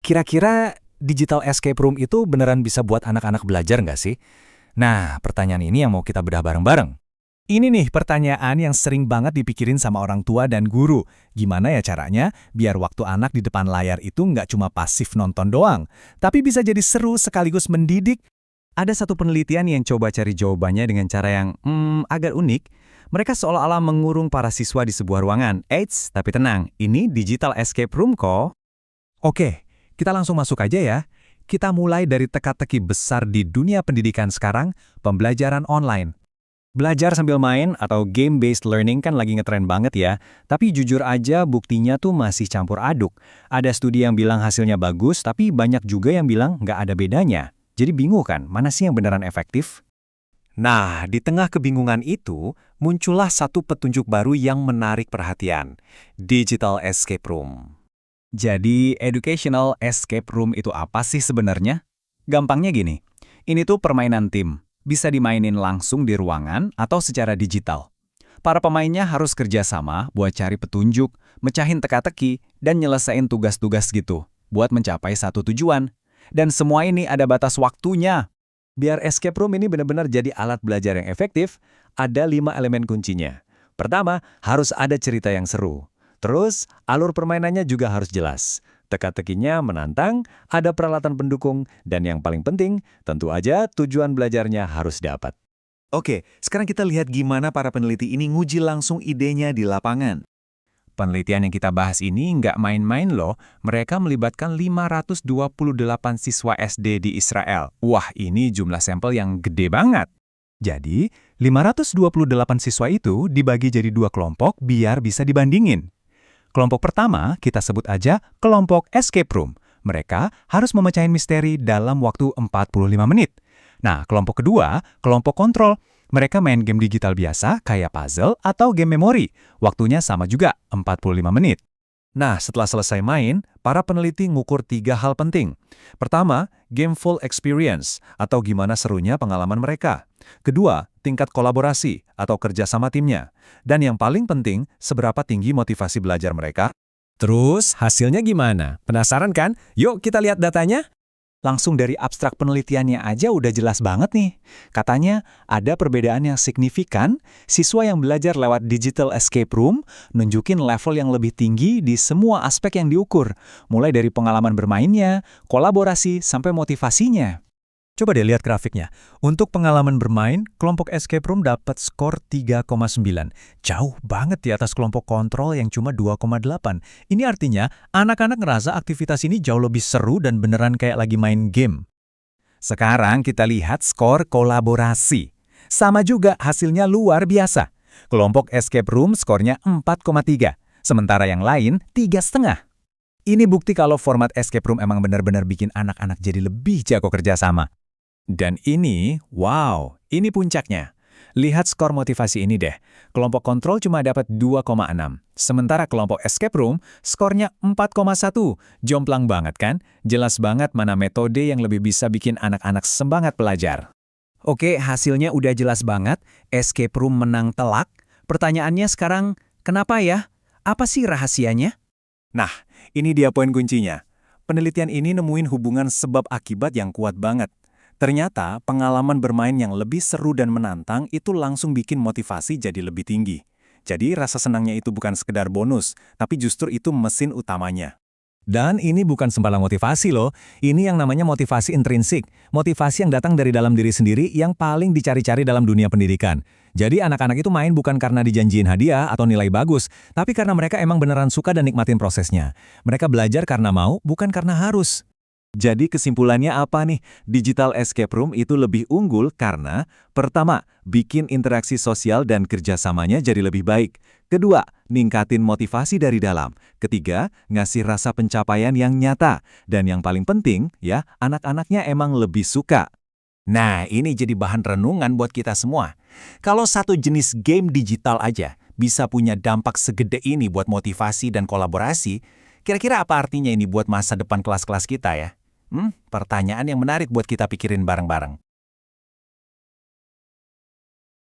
Kira-kira digital escape room itu beneran bisa buat anak-anak belajar nggak sih? Nah, pertanyaan ini yang mau kita bedah bareng-bareng. Ini nih pertanyaan yang sering banget dipikirin sama orang tua dan guru. Gimana ya caranya biar waktu anak di depan layar itu nggak cuma pasif nonton doang, tapi bisa jadi seru sekaligus mendidik. Ada satu penelitian yang coba cari jawabannya dengan cara yang agak unik. Mereka seolah-olah mengurung para siswa di sebuah ruangan. Eits, tapi tenang, ini digital escape room kok. Oke, kita langsung masuk aja ya. Kita mulai dari teka-teki besar di dunia pendidikan sekarang, pembelajaran online. Belajar sambil main atau game-based learning kan lagi ngetren banget ya. Tapi jujur aja buktinya tuh masih campur aduk. Ada studi yang bilang hasilnya bagus, tapi banyak juga yang bilang nggak ada bedanya. Jadi bingung kan, mana sih yang beneran efektif? Nah, di tengah kebingungan itu, muncullah satu petunjuk baru yang menarik perhatian. Digital Escape Room. Jadi, educational escape room itu apa sih sebenarnya? Gampangnya gini, ini tuh permainan tim. Bisa dimainin langsung di ruangan atau secara digital. Para pemainnya harus kerjasama buat cari petunjuk, mecahin teka-teki, dan nyelesain tugas-tugas gitu, buat mencapai satu tujuan. Dan semua ini ada batas waktunya. Biar escape room ini benar-benar jadi alat belajar yang efektif, ada 5 elemen kuncinya. Pertama, harus ada cerita yang seru. Terus, alur permainannya juga harus jelas. Teka-tekinya menantang, ada peralatan pendukung, dan yang paling penting, tentu aja tujuan belajarnya harus dapat. Oke, sekarang kita lihat gimana para peneliti ini nguji langsung idenya di lapangan. Penelitian yang kita bahas ini nggak main-main loh. Mereka melibatkan 528 siswa SD di Israel. Wah, ini jumlah sampel yang gede banget. Jadi, 528 siswa itu dibagi jadi 2 kelompok biar bisa dibandingin. Kelompok pertama kita sebut aja kelompok escape room. Mereka harus memecahin misteri dalam waktu 45 menit. Nah, kelompok kedua, kelompok kontrol. Mereka main game digital biasa kayak puzzle atau game memori. Waktunya sama juga, 45 menit. Nah, setelah selesai main, para peneliti ngukur 3 hal penting. Pertama, gameful experience, atau gimana serunya pengalaman mereka. Kedua, tingkat kolaborasi, atau kerja sama timnya. Dan yang paling penting, seberapa tinggi motivasi belajar mereka. Terus, hasilnya gimana? Penasaran kan? Yuk kita lihat datanya. Langsung dari abstrak penelitiannya aja udah jelas banget nih. Katanya ada perbedaan yang signifikan, siswa yang belajar lewat digital escape room nunjukin level yang lebih tinggi di semua aspek yang diukur, mulai dari pengalaman bermainnya, kolaborasi, sampai motivasinya. Coba deh lihat grafiknya. Untuk pengalaman bermain, kelompok escape room dapat skor 3,9. Jauh banget di atas kelompok kontrol yang cuma 2,8. Ini artinya, anak-anak ngerasa aktivitas ini jauh lebih seru dan beneran kayak lagi main game. Sekarang kita lihat skor kolaborasi. Sama juga hasilnya luar biasa. Kelompok escape room skornya 4,3. Sementara yang lain 3,5. Ini bukti kalau format escape room emang benar-benar bikin anak-anak jadi lebih jago kerjasama. Dan ini, wow, ini puncaknya. Lihat skor motivasi ini deh. Kelompok kontrol cuma dapat 2,6. Sementara kelompok escape room skornya 4,1. Jomplang banget kan? Jelas banget mana metode yang lebih bisa bikin anak-anak semangat belajar. Oke, hasilnya udah jelas banget. Escape room menang telak. Pertanyaannya sekarang, kenapa ya? Apa sih rahasianya? Nah, ini dia poin kuncinya. Penelitian ini nemuin hubungan sebab akibat yang kuat banget. Ternyata, pengalaman bermain yang lebih seru dan menantang itu langsung bikin motivasi jadi lebih tinggi. Jadi, rasa senangnya itu bukan sekedar bonus, tapi justru itu mesin utamanya. Dan ini bukan sembarang motivasi loh. Ini yang namanya motivasi intrinsik. Motivasi yang datang dari dalam diri sendiri yang paling dicari-cari dalam dunia pendidikan. Jadi anak-anak itu main bukan karena dijanjiin hadiah atau nilai bagus, tapi karena mereka emang beneran suka dan nikmatin prosesnya. Mereka belajar karena mau, bukan karena harus. Jadi kesimpulannya apa nih? Digital escape room itu lebih unggul karena pertama, bikin interaksi sosial dan kerjasamanya jadi lebih baik. Kedua, ningkatin motivasi dari dalam. Ketiga, ngasih rasa pencapaian yang nyata. Dan yang paling penting, ya, anak-anaknya emang lebih suka. Nah, ini jadi bahan renungan buat kita semua. Kalau satu jenis game digital aja bisa punya dampak segede ini buat motivasi dan kolaborasi, kira-kira apa artinya ini buat masa depan kelas-kelas kita ya? Pertanyaan yang menarik buat kita pikirin bareng-bareng.